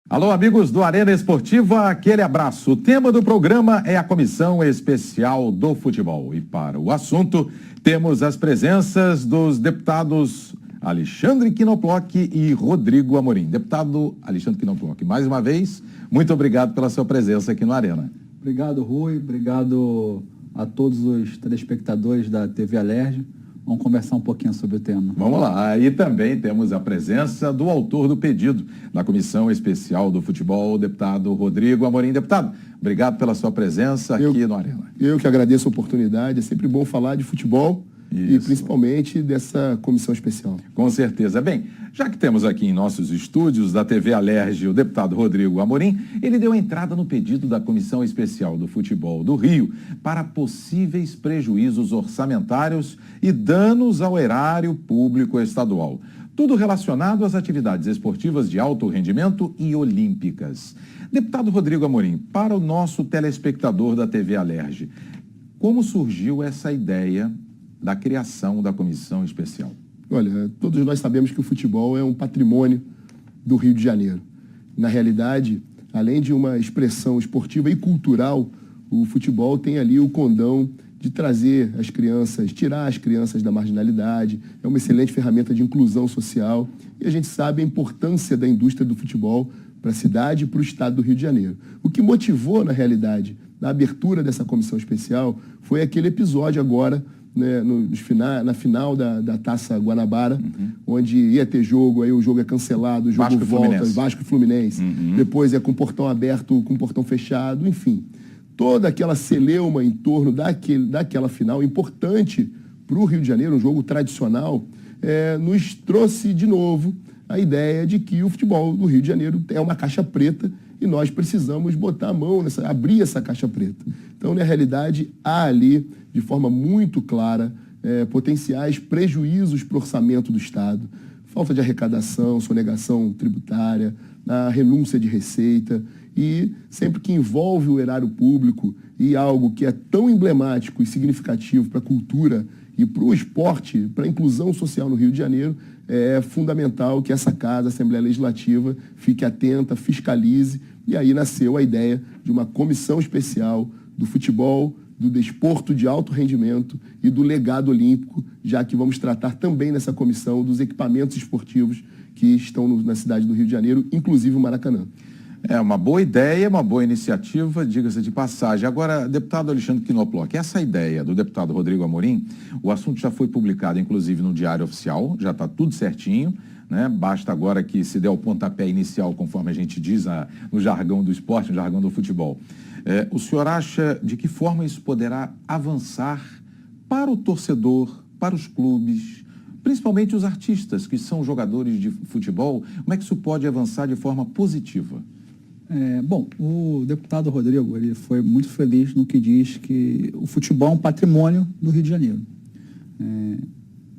Alô, amigos do Arena Esportiva, aquele abraço. O tema do programa é a Comissão Especial do Futebol. E para o assunto, temos as presenças dos deputados Alexandre Knoploch e Rodrigo Amorim. Deputado Alexandre Knoploch, mais uma vez, muito obrigado pela sua presença aqui no Arena. Obrigado, Rui. Obrigado a todos os telespectadores da TV Alerj. Vamos conversar um pouquinho sobre o tema. Vamos lá. Aí também temos a presença do autor do pedido da Comissão Especial do Futebol, o deputado Rodrigo Amorim. Deputado, obrigado pela sua presença aqui no Arena. Eu que agradeço a oportunidade. É sempre bom falar de futebol. Isso. E principalmente dessa comissão especial. Com certeza. Bem, já que temos aqui em nossos estúdios da TV Alerj o deputado Rodrigo Amorim, ele deu entrada no pedido da Comissão Especial do Futebol do Rio para possíveis prejuízos orçamentários e danos ao erário público estadual. Tudo relacionado às atividades esportivas de alto rendimento e olímpicas. Deputado Rodrigo Amorim, para o nosso telespectador da TV Alerj, como surgiu essa ideia da criação da comissão especial? Olha, todos nós sabemos que o futebol é um patrimônio do Rio de Janeiro. Na realidade, além de uma expressão esportiva e cultural, o futebol tem ali o condão de trazer as crianças, tirar as crianças da marginalidade, é uma excelente ferramenta de inclusão social e a gente sabe a importância da indústria do futebol para a cidade e para o estado do Rio de Janeiro. O que motivou, na realidade, na abertura dessa comissão especial foi aquele episódio agora, né, na final da Taça Guanabara, onde ia ter jogo, aí o jogo é cancelado, o jogo volta, Vasco e Fluminense, depois é com portão aberto, com portão fechado, enfim. Toda aquela celeuma em torno daquela final, importante para o Rio de Janeiro, um jogo tradicional, nos trouxe de novo a ideia de que o futebol do Rio de Janeiro é uma caixa preta e nós precisamos botar a mão abrir essa caixa preta. Então, na realidade, há ali, de forma muito clara, potenciais prejuízos para o orçamento do Estado, falta de arrecadação, sonegação tributária, a renúncia de receita, e sempre que envolve o erário público e algo que é tão emblemático e significativo para a cultura e para o esporte, para a inclusão social no Rio de Janeiro, é fundamental que essa casa, a Assembleia Legislativa, fique atenta, fiscalize, e aí nasceu a ideia de uma comissão especial do futebol, do desporto de alto rendimento e do legado olímpico, já que vamos tratar também nessa comissão dos equipamentos esportivos que estão na cidade do Rio de Janeiro, inclusive o Maracanã. É uma boa ideia, uma boa iniciativa, diga-se de passagem. Agora, deputado Alexandre Knoploch, essa ideia do deputado Rodrigo Amorim, o assunto já foi publicado, inclusive, no Diário Oficial, já está tudo certinho, né? Basta agora que se dê o pontapé inicial, conforme a gente diz no jargão do esporte, no jargão do futebol. O senhor acha de que forma isso poderá avançar para o torcedor, para os clubes, principalmente os artistas que são jogadores de futebol? Como é que isso pode avançar de forma positiva? Bom, o deputado Rodrigo, ele foi muito feliz no que diz que o futebol é um patrimônio do Rio de Janeiro.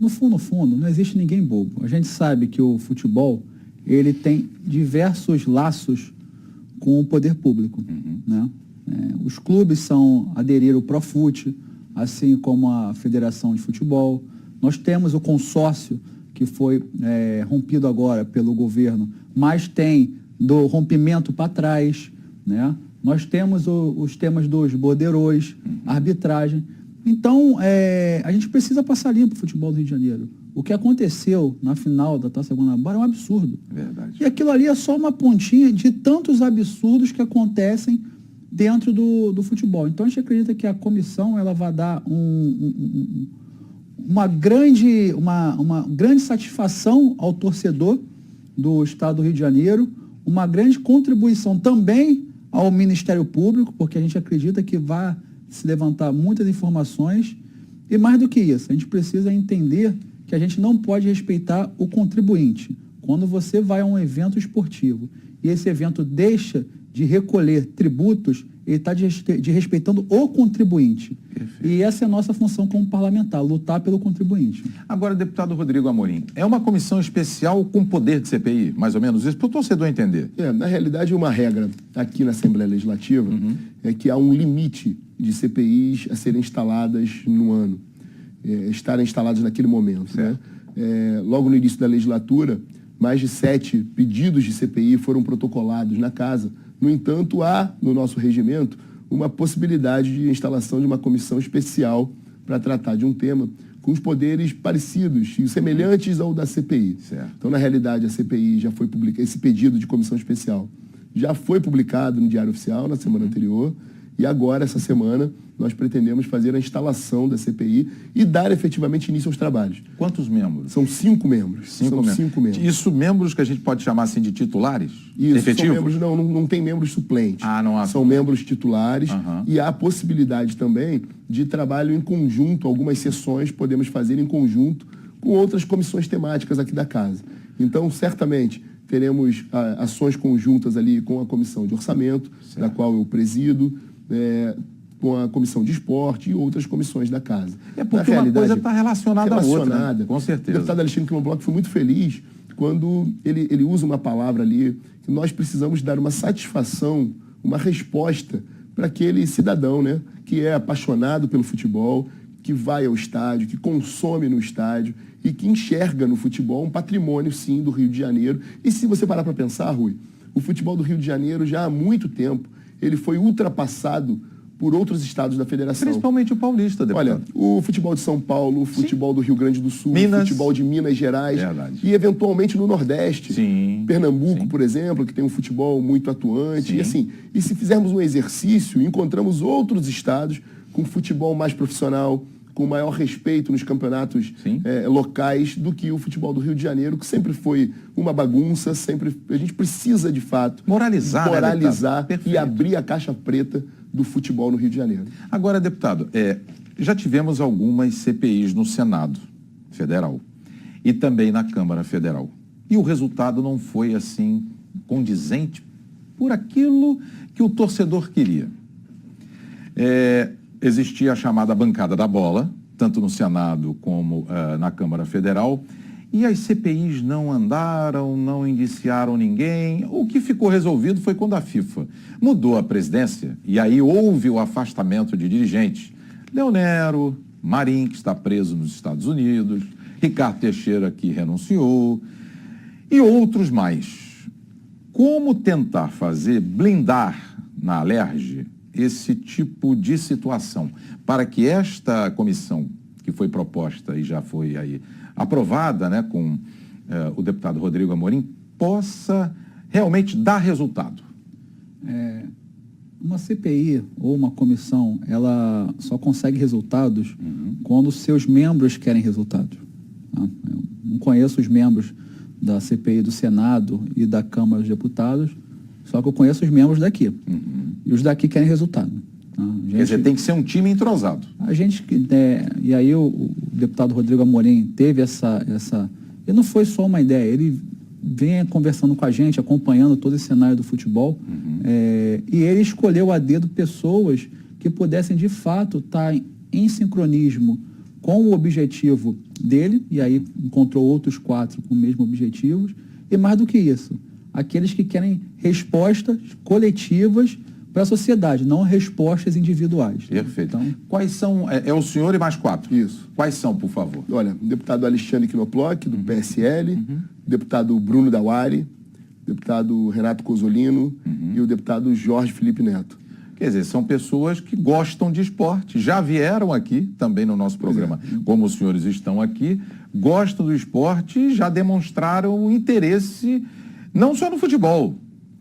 No fundo, não existe ninguém bobo. A gente sabe que o futebol, ele tem diversos laços com o poder público, né? Os clubes aderiram ao Profut, assim como a Federação de Futebol. Nós temos o consórcio, que foi rompido agora pelo governo, mas tem do rompimento para trás, né? Nós temos os temas dos borderôs, arbitragem. Então, a gente precisa passar limpo o futebol do Rio de Janeiro. O que aconteceu na final da Taça Guanabara é um absurdo. Verdade. E aquilo ali é só uma pontinha de tantos absurdos que acontecem dentro do futebol. Então, a gente acredita que a comissão ela vai dar uma grande satisfação ao torcedor do Estado do Rio de Janeiro, uma grande contribuição também ao Ministério Público, porque a gente acredita que vai se levantar muitas informações, e mais do que isso, a gente precisa entender que a gente não pode respeitar o contribuinte. Quando você vai a um evento esportivo e esse evento deixa de recolher tributos, ele está desrespeitando o contribuinte. Perfeito. E essa é a nossa função como parlamentar, lutar pelo contribuinte. Agora, deputado Rodrigo Amorim, é uma comissão especial com poder de CPI, mais ou menos isso, para o torcedor entender? Na realidade, uma regra aqui na Assembleia Legislativa é que há um limite de CPIs a serem instaladas no ano, estarem instaladas naquele momento. Né? Logo no início da legislatura, mais de 7 pedidos de CPI foram protocolados na casa. No entanto, há no nosso regimento uma possibilidade de instalação de uma comissão especial para tratar de um tema com os poderes parecidos e semelhantes ao da CPI. Certo. Então, na realidade, a CPI já foi publicada, esse pedido de comissão especial já foi publicado no Diário Oficial na semana anterior, e agora, essa semana, nós pretendemos fazer a instalação da CPI e dar efetivamente início aos trabalhos. Quantos membros? São 5 membros. Cinco membros. Isso membros que a gente pode chamar assim de titulares? Isso, efetivos? são membros, não tem membros suplentes. Ah, não há. São membros titulares, Aham. e há a possibilidade também de trabalho em conjunto, algumas sessões podemos fazer em conjunto com outras comissões temáticas aqui da casa. Então, certamente, teremos ações conjuntas ali com a comissão de orçamento, Certo. da qual eu presido, com a comissão de esporte e outras comissões da casa. É porque uma coisa está relacionada à outra, né? Com O certeza. deputado Alexandre Knobloch foi muito feliz quando ele usa uma palavra ali que nós precisamos dar uma satisfação, uma resposta para aquele cidadão, né, que é apaixonado pelo futebol, que vai ao estádio, que consome no estádio e que enxerga no futebol um patrimônio, sim, do Rio de Janeiro. E se você parar para pensar, Rui, o futebol do Rio de Janeiro já há muito tempo ele foi ultrapassado por outros estados da federação. Principalmente o paulista, deputado. Olha, o futebol de São Paulo, o futebol do Rio Grande do Sul, Minas. o futebol de Minas Gerais. Verdade. E eventualmente no Nordeste. Sim. Pernambuco, Sim. por exemplo, que tem um futebol muito atuante. Sim. E assim, e se fizermos um exercício, encontramos outros estados com futebol mais profissional, com maior respeito nos campeonatos Sim. locais do que o futebol do Rio de Janeiro, que sempre foi uma bagunça, sempre a gente precisa de fato Moralizar, né, moralizar deputado? e Perfeito. abrir a caixa preta do futebol no Rio de Janeiro. Agora, deputado, já tivemos algumas CPIs no Senado Federal e também na Câmara Federal. E o resultado não foi assim condizente por aquilo que o torcedor queria. Existia a chamada bancada da bola, tanto no Senado como na Câmara Federal, e as CPIs não andaram, não indiciaram ninguém. O que ficou resolvido foi quando a FIFA mudou a presidência, e aí houve o afastamento de dirigentes. Leonero, Marim, que está preso nos Estados Unidos, Ricardo Teixeira, que renunciou, e outros mais. Como tentar blindar na Alerj esse tipo de situação, para que esta comissão que foi proposta e já foi aí aprovada, né, com o deputado Rodrigo Amorim, possa realmente dar resultado? Uma CPI ou uma comissão, ela só consegue resultados quando seus membros querem resultados. Tá? Eu não conheço os membros da CPI do Senado e da Câmara dos Deputados, só que eu conheço os membros daqui. E os daqui querem resultado. Tá? Quer dizer, tem que ser um time entrosado. A gente, e aí o deputado Rodrigo Amorim teve essa... E não foi só uma ideia, ele vem conversando com a gente, acompanhando todo esse cenário do futebol, e ele escolheu a dedo pessoas que pudessem, de fato, estar em sincronismo com o objetivo dele, e aí encontrou outros 4 com o mesmo objetivo, e mais do que isso, aqueles que querem respostas coletivas para a sociedade, não respostas individuais. Perfeito. Então, quais são... É o senhor e mais 4? Isso. Quais são, por favor? Olha, o deputado Alexandre Knobloch, do PSL, deputado Bruno Dauari, deputado Renato Cozzolino e o deputado Jorge Felipe Neto. Quer dizer, são pessoas que gostam de esporte, já vieram aqui também no nosso programa, como os senhores estão aqui, gostam do esporte e já demonstraram interesse não só no futebol,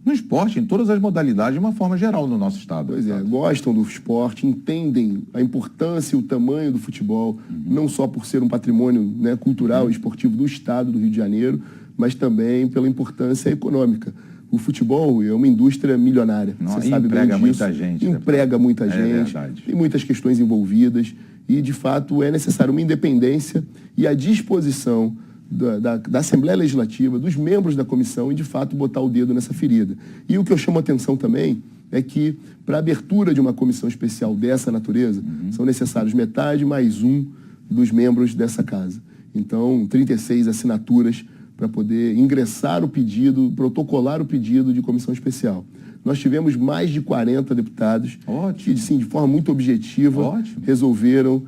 no esporte, em todas as modalidades, de uma forma geral no nosso estado. Pois é, gostam do esporte, entendem a importância e o tamanho do futebol, não só por ser um patrimônio, né, cultural e esportivo do estado do Rio de Janeiro, mas também pela importância econômica. O futebol é uma indústria milionária. Não, você sabe bem emprega disso. muita gente. Emprega muita É gente. verdade. Tem muitas questões envolvidas. E, de fato, é necessário uma independência e a disposição da Assembleia Legislativa, dos membros da comissão, e, de fato, botar o dedo nessa ferida. E o que eu chamo a atenção também é que, para a abertura de uma comissão especial dessa natureza, são necessários metade mais 1 dos membros dessa casa. Então, 36 assinaturas para poder ingressar o pedido, protocolar o pedido de comissão especial. Nós tivemos mais de 40 deputados que, sim, de forma muito objetiva, resolveram,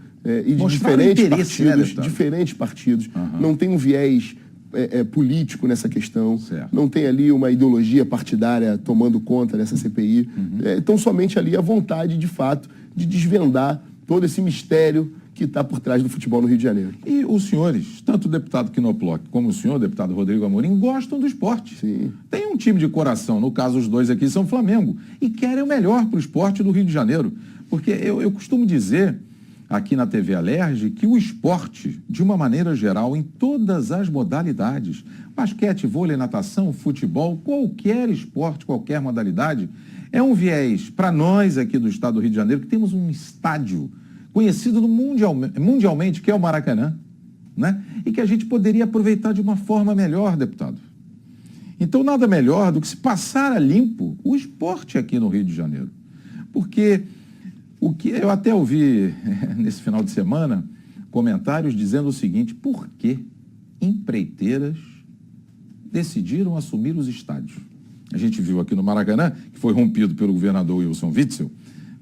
e de Mostraram interesse, diferentes né, partidos, deputado? diferentes partidos. Não tem um viés político nessa questão, Certo. não tem ali uma ideologia partidária tomando conta dessa CPI. Então, somente ali a vontade, de fato, de desvendar todo esse mistério que está por trás do futebol no Rio de Janeiro. E os senhores, tanto o deputado Knoploch como o senhor, o deputado Rodrigo Amorim, gostam do esporte. Sim. Tem um time de coração, no caso os dois aqui são Flamengo, e querem o melhor para o esporte do Rio de Janeiro. Porque eu costumo dizer, aqui na TV Alerj, que o esporte, de uma maneira geral, em todas as modalidades, basquete, vôlei, natação, futebol, qualquer esporte, qualquer modalidade, é um viés para nós aqui do estado do Rio de Janeiro, que temos um estádio conhecido mundialmente, que é o Maracanã, né? E que a gente poderia aproveitar de uma forma melhor, deputado. Então, nada melhor do que se passar a limpo o esporte aqui no Rio de Janeiro. Porque o que eu até ouvi nesse final de semana comentários dizendo o seguinte: por que empreiteiras decidiram assumir os estádios? A gente viu aqui no Maracanã, que foi rompido pelo governador Wilson Witzel.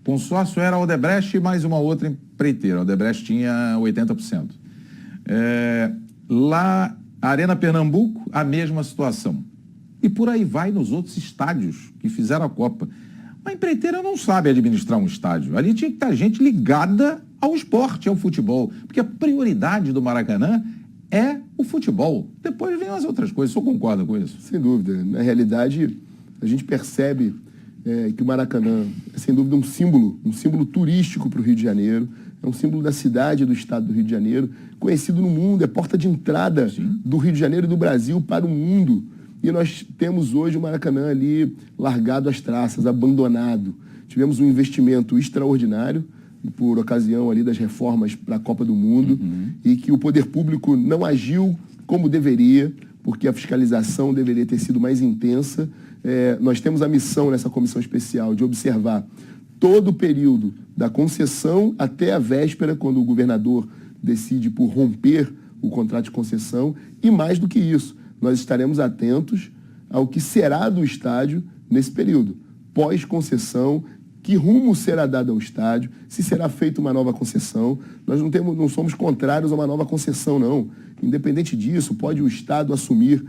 O consórcio era a Odebrecht e mais uma outra empreiteira. A Odebrecht tinha 80%. Lá, Arena Pernambuco, a mesma situação. E por aí vai nos outros estádios que fizeram a Copa. A empreiteira não sabe administrar um estádio. Ali tinha que estar gente ligada ao esporte, ao futebol. Porque a prioridade do Maracanã é o futebol. Depois vem as outras coisas. O senhor concorda com isso? Sem dúvida. Na realidade, a gente percebe que o Maracanã é, sem dúvida, um símbolo turístico para o Rio de Janeiro, é um símbolo da cidade, do estado do Rio de Janeiro, conhecido no mundo, é porta de entrada do Rio de Janeiro e do Brasil para o mundo. E nós temos hoje o Maracanã ali largado às traças, abandonado. Tivemos um investimento extraordinário por ocasião ali das reformas para a Copa do Mundo e que o poder público não agiu como deveria, porque a fiscalização deveria ter sido mais intensa. Nós temos a missão nessa comissão especial de observar todo o período da concessão até a véspera, quando o governador decide por romper o contrato de concessão, e mais do que isso, nós estaremos atentos ao que será do estádio nesse período, pós-concessão, que rumo será dado ao estádio, se será feita uma nova concessão. Nós não somos contrários a uma nova concessão, não. Independente disso, pode o Estado assumir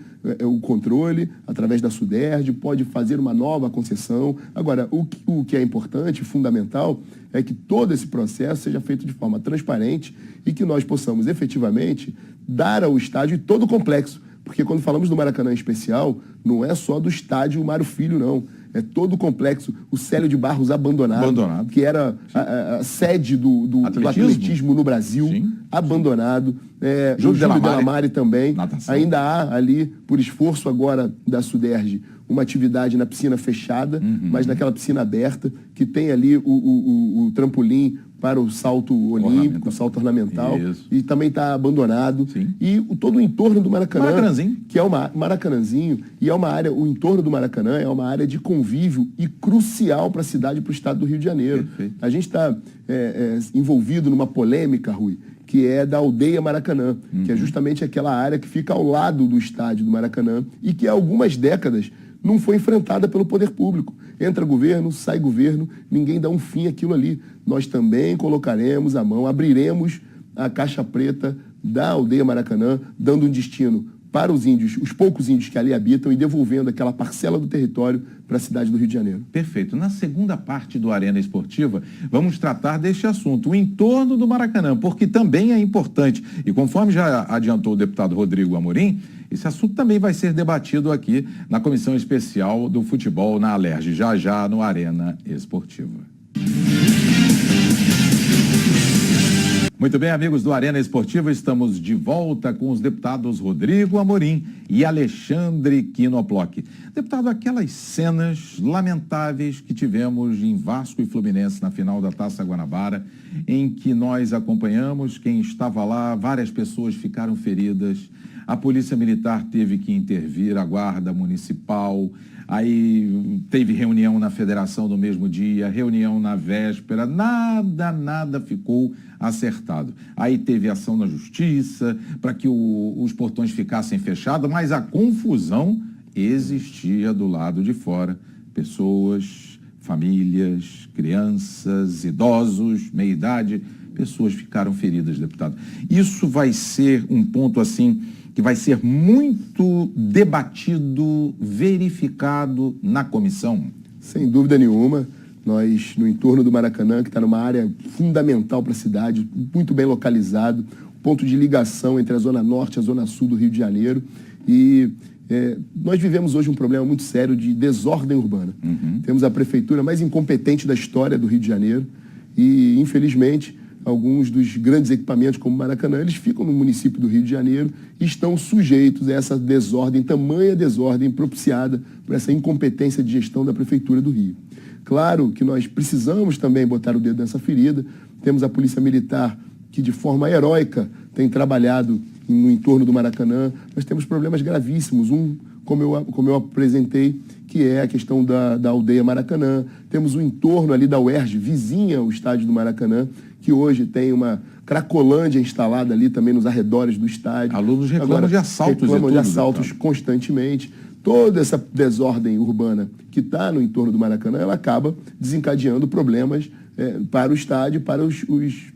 o controle através da Suderj, pode fazer uma nova concessão. Agora, o que é importante, fundamental, é que todo esse processo seja feito de forma transparente e que nós possamos efetivamente dar ao estádio todo o complexo. Porque quando falamos do Maracanã em especial, não é só do estádio Mário Filho, não. É todo o complexo, o Célio de Barros abandonado. Que era a sede do atletismo no Brasil, abandonado. Júlio Delamare também. Natação. Ainda há ali, por esforço agora da Suderj, uma atividade na piscina fechada, mas naquela piscina aberta, que tem ali o trampolim para o salto olímpico, o salto ornamental. Isso. E também está abandonado. Sim. E todo o entorno do Maracanã, que é uma Maracanãzinho, e é uma área, o entorno do Maracanã é uma área de convívio e crucial para a cidade e para o estado do Rio de Janeiro. Perfeito. A gente está envolvido numa polêmica, Rui, que é da aldeia Maracanã, que é justamente aquela área que fica ao lado do estádio do Maracanã e que há algumas décadas não foi enfrentada pelo poder público. Entra governo, sai governo, ninguém dá um fim àquilo ali. Nós também colocaremos a mão, abriremos a caixa preta da aldeia Maracanã, dando um destino para os índios, os poucos índios que ali habitam, e devolvendo aquela parcela do território para a cidade do Rio de Janeiro. Perfeito. Na segunda parte do Arena Esportiva, vamos tratar deste assunto, o entorno do Maracanã, porque também é importante. E conforme já adiantou o deputado Rodrigo Amorim, esse assunto também vai ser debatido aqui na Comissão Especial do Futebol na Alerj, já no Arena Esportiva. Muito bem, amigos do Arena Esportiva, estamos de volta com os deputados Rodrigo Amorim e Alexandre Knoploch. Deputado, aquelas cenas lamentáveis que tivemos em Vasco e Fluminense na final da Taça Guanabara, em que nós acompanhamos, quem estava lá, várias pessoas ficaram feridas, a Polícia Militar teve que intervir, a Guarda Municipal, aí teve reunião na Federação no mesmo dia, reunião na véspera, nada ficou acertado. Aí teve ação na Justiça para que os portões ficassem fechados, mas a confusão existia do lado de fora. Pessoas, famílias, crianças, idosos, meia-idade, pessoas ficaram feridas, deputado. Isso vai ser um ponto, assim, que vai ser muito debatido, verificado na comissão? Sem dúvida nenhuma. Nós, no entorno do Maracanã, que está numa área fundamental para a cidade, muito bem localizado, ponto de ligação entre a Zona Norte e a Zona Sul do Rio de Janeiro. E nós vivemos hoje um problema muito sério de desordem urbana. Temos a prefeitura mais incompetente da história do Rio de Janeiro e, infelizmente, alguns dos grandes equipamentos, como o Maracanã, eles ficam no município do Rio de Janeiro e estão sujeitos a essa desordem, tamanha desordem propiciada por essa incompetência de gestão da prefeitura do Rio. Claro que nós precisamos também botar o dedo nessa ferida. Temos a Polícia Militar, que de forma heróica tem trabalhado no entorno do Maracanã. Nós temos problemas gravíssimos. Como eu apresentei, que é a questão da aldeia Maracanã. Temos o entorno ali da UERJ, vizinha ao estádio do Maracanã, que hoje tem uma Cracolândia instalada ali também nos arredores do estádio. Alunos reclamam de assaltos. Reclamam de assaltos constantemente. Toda essa desordem urbana que está no entorno do Maracanã, ela acaba desencadeando problemas para o estádio, para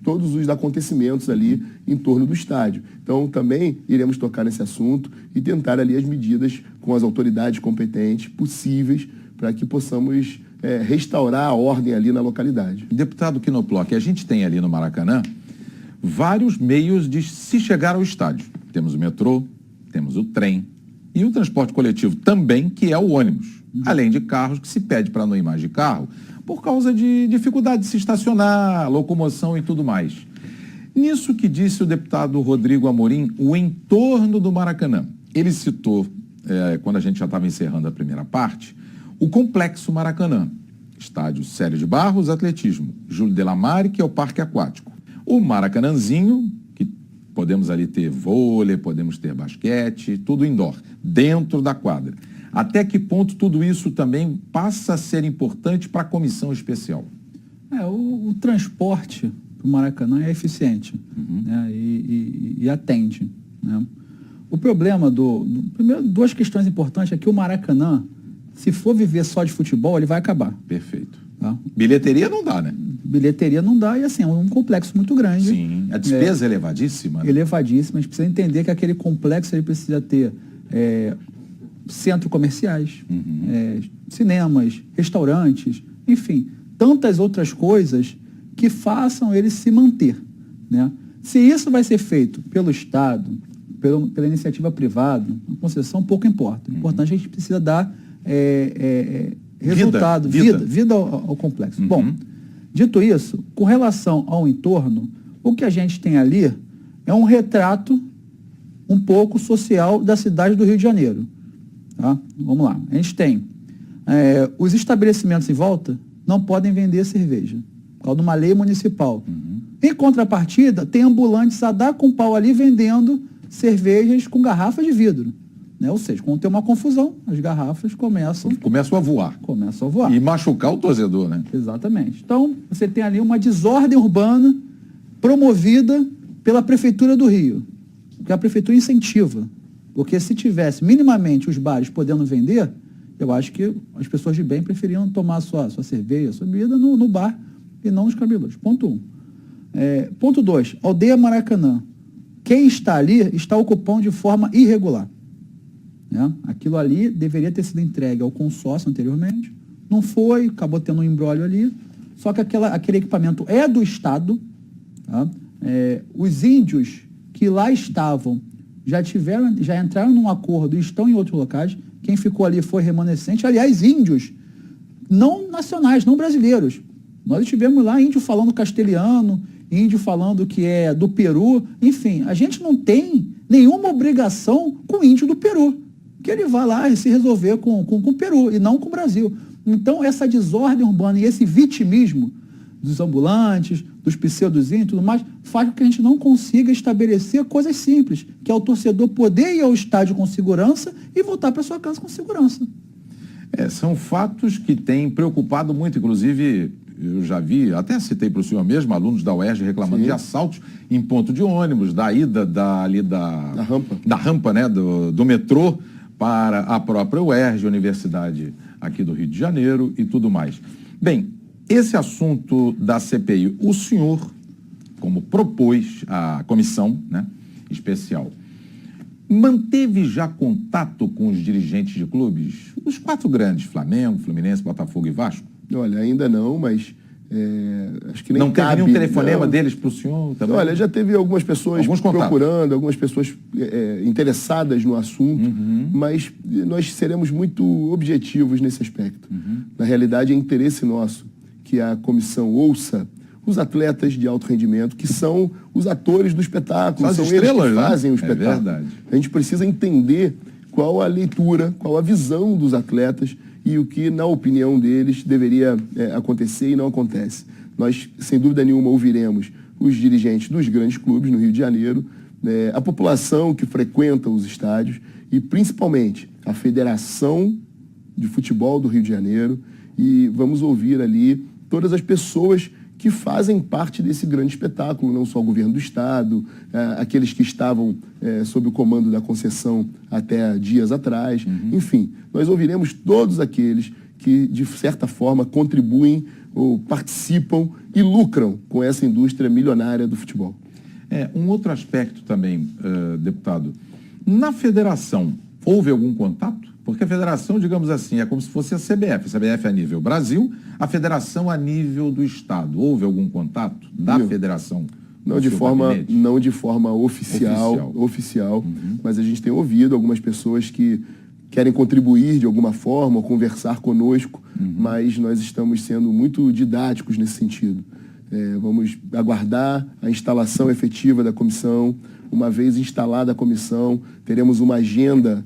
todos os acontecimentos ali em torno do estádio. Então, também iremos tocar nesse assunto e tentar ali as medidas com as autoridades competentes possíveis para que possamos restaurar a ordem ali na localidade. Deputado Knoploch, a gente tem ali no Maracanã vários meios de se chegar ao estádio. Temos o metrô, temos o trem e o transporte coletivo também, que é o ônibus. Além de carros que se pede para não ir mais de carro por causa de dificuldade de se estacionar, locomoção e tudo mais. Nisso que disse o deputado Rodrigo Amorim, o entorno do Maracanã. Ele citou, quando a gente já estava encerrando a primeira parte, o Complexo Maracanã. Estádio Célio de Barros, atletismo. Júlio Delamare, que é o parque aquático. O Maracanãzinho, que podemos ali ter vôlei, podemos ter basquete, tudo indoor, dentro da quadra. Até que ponto tudo isso também passa a ser importante para a comissão especial? O transporte para o Maracanã é eficiente, né, e atende, né? O problema primeiro, duas questões importantes é que o Maracanã, se for viver só de futebol, ele vai acabar. Perfeito. Tá? Bilheteria não dá, né? Bilheteria não dá e assim, é um complexo muito grande. Sim, a despesa é elevadíssima. Né? Elevadíssima, a gente precisa entender que aquele complexo ele precisa ter centros comerciais, cinemas, restaurantes, enfim, tantas outras coisas que façam ele se manter, né? Se isso vai ser feito pelo Estado, pela iniciativa privada, a concessão pouco importa. O importante é que a gente precisa dar resultado, vida ao complexo. Bom, dito isso, com relação ao entorno, o que a gente tem ali é um retrato um pouco social da cidade do Rio de Janeiro. Tá? Vamos lá. A gente tem os estabelecimentos em volta não podem vender cerveja, por causa de uma lei municipal. Em contrapartida, tem ambulantes a dar com pau ali vendendo cervejas com garrafas de vidro. Né? Ou seja, quando tem uma confusão, as garrafas começam a voar. Começam a voar. E machucar o torcedor, né? Exatamente. Então, você tem ali uma desordem urbana promovida pela Prefeitura do Rio, que a Prefeitura incentiva. Porque se tivesse minimamente os bares podendo vender, eu acho que as pessoas de bem preferiam tomar sua cerveja, sua bebida no bar e não nos cabelos. Ponto 1. Ponto 2. Aldeia Maracanã. Quem está ali está ocupando de forma irregular. Né? Aquilo ali deveria ter sido entregue ao consórcio anteriormente. Não foi, acabou tendo um imbróglio ali. Só que aquele equipamento é do Estado. Tá? Os índios que lá estavam já entraram num acordo e estão em outros locais. Quem ficou ali foi remanescente. Aliás, índios não nacionais, não brasileiros. Nós estivemos lá, índio falando castelhano, índio falando que é do Peru. Enfim, a gente não tem nenhuma obrigação com o índio do Peru. Que ele vai lá e se resolver com o Peru e não com o Brasil. Então, essa desordem urbana e esse vitimismo dos ambulantes, dos pseudozinhos e tudo mais, faz com que a gente não consiga estabelecer coisas simples, que é o torcedor poder ir ao estádio com segurança e voltar para sua casa com segurança. São fatos que têm preocupado muito, inclusive, eu já vi, até citei para o senhor mesmo, alunos da UERJ reclamando de assaltos em ponto de ônibus, da ida da rampa, né, do metrô para a própria UERJ, Universidade aqui do Rio de Janeiro e tudo mais. Bem, esse assunto da CPI, o senhor, como propôs a comissão, né, especial, Manteve já contato com os dirigentes de clubes? Os 4 grandes, Flamengo, Fluminense, Botafogo e Vasco? Olha, ainda não, mas acho que nem não teve cabe, nenhum telefonema não. deles para o senhor também? Olha, já teve algumas pessoas procurando, algumas pessoas interessadas no assunto, mas nós seremos muito objetivos nesse aspecto. Na realidade, é interesse nosso que a comissão ouça os atletas de alto rendimento, que são os atores do espetáculo, são eles que fazem o espetáculo. É verdade. A gente precisa entender qual a leitura, qual a visão dos atletas e o que, na opinião deles, deveria acontecer e não acontece. Nós, sem dúvida nenhuma, ouviremos os dirigentes dos grandes clubes no Rio de Janeiro, a população que frequenta os estádios e, principalmente, a Federação de Futebol do Rio de Janeiro, e vamos ouvir ali todas as pessoas que fazem parte desse grande espetáculo, não só o governo do Estado, aqueles que estavam sob o comando da concessão até dias atrás. Enfim, nós ouviremos todos aqueles que, de certa forma, contribuem ou participam e lucram com essa indústria milionária do futebol. Um outro aspecto também, deputado, na federação, houve algum contato? Porque a federação, digamos assim, é como se fosse a CBF. A CBF é a nível Brasil, a federação a nível do Estado. Houve algum contato da federação? Não de forma oficial, mas a gente tem ouvido algumas pessoas que querem contribuir de alguma forma, ou conversar conosco, mas nós estamos sendo muito didáticos nesse sentido. Vamos aguardar a instalação efetiva da comissão. Uma vez instalada a comissão, teremos uma agenda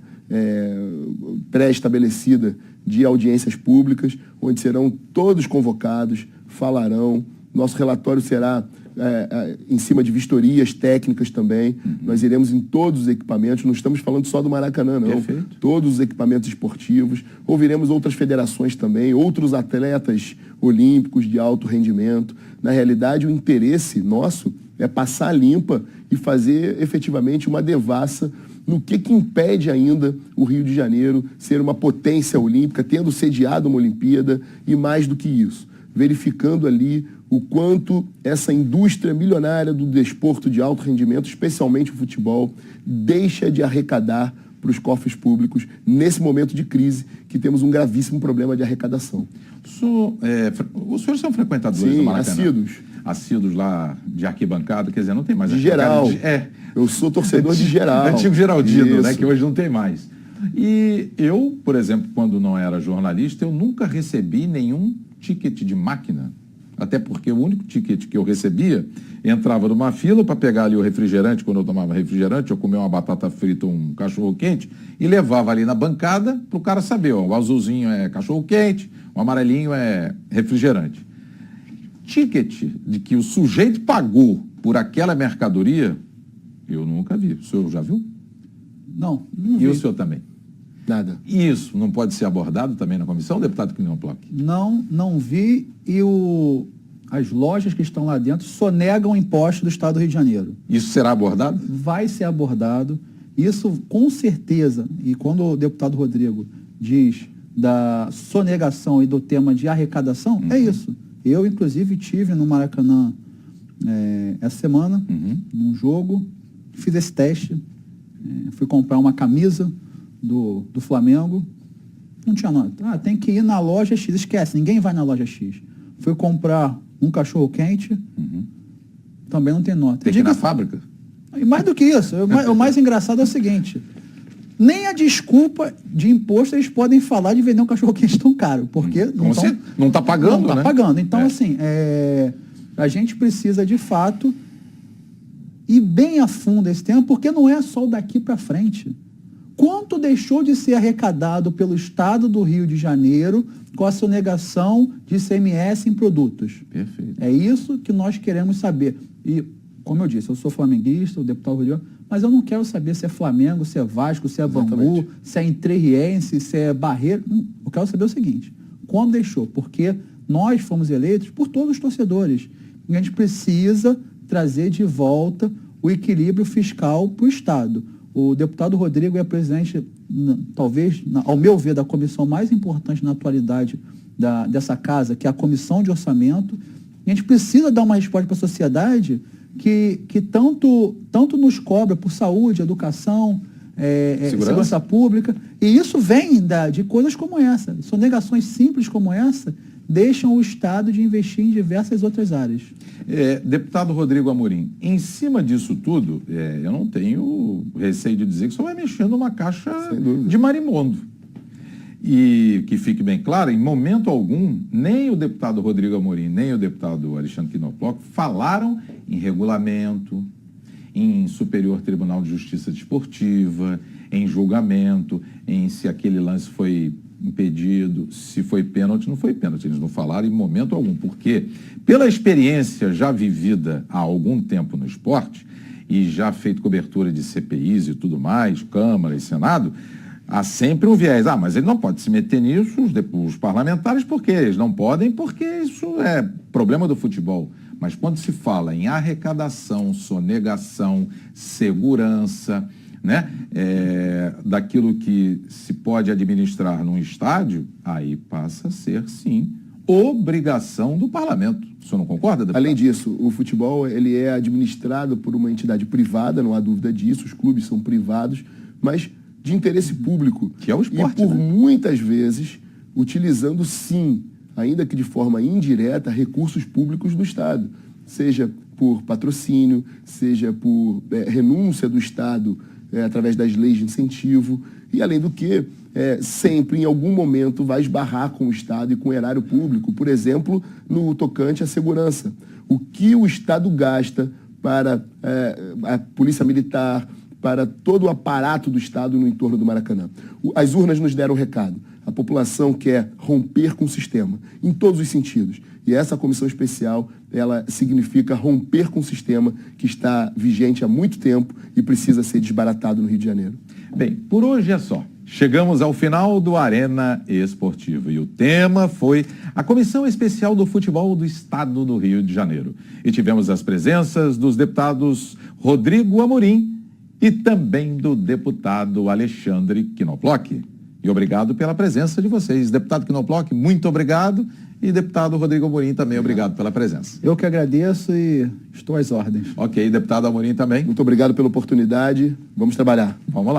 pré-estabelecida de audiências públicas, onde serão todos convocados, falarão. Nosso relatório será em cima de vistorias técnicas também. Nós iremos em todos os equipamentos, não estamos falando só do Maracanã, não. Perfeito. Todos os equipamentos esportivos. Ouviremos outras federações também, outros atletas olímpicos de alto rendimento. Na realidade, o interesse nosso é passar limpa e fazer efetivamente uma devassa no que impede ainda o Rio de Janeiro ser uma potência olímpica, tendo sediado uma Olimpíada e mais do que isso, verificando ali o quanto essa indústria milionária do desporto de alto rendimento, especialmente o futebol, deixa de arrecadar para os cofres públicos nesse momento de crise que temos um gravíssimo problema de arrecadação. Os senhores são frequentadores do Maracanã? Assíduos lá de arquibancada, quer dizer, não tem mais de geral. Eu sou torcedor de geral. Antigo Geraldino, né, que hoje não tem mais. E eu, por exemplo, quando não era jornalista, eu nunca recebi nenhum ticket de máquina. Até porque o único ticket que eu recebia, entrava numa fila para pegar ali o refrigerante, quando eu tomava refrigerante, eu comia uma batata frita, um cachorro-quente, e levava ali na bancada para o cara saber, ó, o azulzinho é cachorro-quente, o amarelinho é refrigerante. Ticket de que o sujeito pagou por aquela mercadoria, eu nunca vi. O senhor já viu? Não vi. E o senhor também? Nada. Isso não pode ser abordado também na comissão, deputado Knobloch? Não vi, e as lojas que estão lá dentro sonegam imposto do Estado do Rio de Janeiro. Isso será abordado? Vai ser abordado. Isso, com certeza, e quando o deputado Rodrigo diz da sonegação e do tema de arrecadação, é isso. Eu, inclusive, tive no Maracanã essa semana, num jogo, fiz esse teste, fui comprar uma camisa do Flamengo, não tinha nota. Tem que ir na loja X, esquece, ninguém vai na loja X. Fui comprar um cachorro-quente, também não tem nota. Tem que ir na fábrica? E mais do que isso, o mais engraçado é o seguinte, nem a desculpa de imposto eles podem falar de vender um cachorro-quente tão caro, porque não está pagando, não está pagando. Então, assim, a gente precisa, de fato, ir bem a fundo esse tema, porque não é só daqui para frente. Quanto deixou de ser arrecadado pelo Estado do Rio de Janeiro com a sonegação de ICMS em produtos? Perfeito. É isso que nós queremos saber. E, como eu disse, eu sou flamenguista, o deputado Rodrigo, mas eu não quero saber se é Flamengo, se é Vasco, se é Bangu, se é Entrerriense, se é Barreiro. Eu quero saber o seguinte, quando deixou? Porque nós fomos eleitos por todos os torcedores. E a gente precisa trazer de volta o equilíbrio fiscal para o Estado. O deputado Rodrigo é presidente, talvez, ao meu ver, da comissão mais importante na atualidade dessa casa, que é a Comissão de Orçamento. E a gente precisa dar uma resposta para a sociedade que tanto nos cobra por saúde, educação, segurança pública. E isso vem de coisas como essa. Sonegações simples como essa deixam o Estado de investir em diversas outras áreas. Deputado Rodrigo Amorim, em cima disso tudo, eu não tenho receio de dizer que só vai mexendo numa caixa de marimbondo. E que fique bem claro, em momento algum, nem o deputado Rodrigo Amorim, nem o deputado Alexandre Quinoploc falaram em regulamento, em Superior Tribunal de Justiça Desportiva, em julgamento, em se aquele lance foi impedido, se foi pênalti, não foi pênalti. Eles não falaram em momento algum, porque pela experiência já vivida há algum tempo no esporte, e já feito cobertura de CPIs e tudo mais, Câmara e Senado, há sempre um viés. Mas ele não pode se meter nisso, os parlamentares, porque eles não podem, porque isso é problema do futebol. Mas quando se fala em arrecadação, sonegação, segurança, né, daquilo que se pode administrar num estádio, aí passa a ser, sim, obrigação do parlamento. O senhor não concorda, deputado? Além disso, o futebol ele é administrado por uma entidade privada, não há dúvida disso, os clubes são privados, mas de interesse público. Que é o esporte, e por né? muitas vezes, utilizando sim, ainda que de forma indireta, recursos públicos do Estado. Seja por patrocínio, seja por renúncia do Estado através das leis de incentivo. E além do que, sempre em algum momento vai esbarrar com o Estado e com o erário público. Por exemplo, no tocante à segurança. O que o Estado gasta para a Polícia Militar, para todo o aparato do Estado no entorno do Maracanã. As urnas nos deram o recado. A população quer romper com o sistema, em todos os sentidos. E essa comissão especial, ela significa romper com o sistema que está vigente há muito tempo e precisa ser desbaratado no Rio de Janeiro. Bem, por hoje é só. Chegamos ao final do Arena Esportiva e o tema foi a Comissão Especial do Futebol do Estado do Rio de Janeiro. E tivemos as presenças dos deputados Rodrigo Amorim e também do deputado Alexandre Quinoploc. E obrigado pela presença de vocês. Deputado Quinoploc, muito obrigado. E deputado Rodrigo Amorim também, obrigado pela presença. Eu que agradeço e estou às ordens. Ok, deputado Amorim também. Muito obrigado pela oportunidade. Vamos trabalhar. Vamos lá.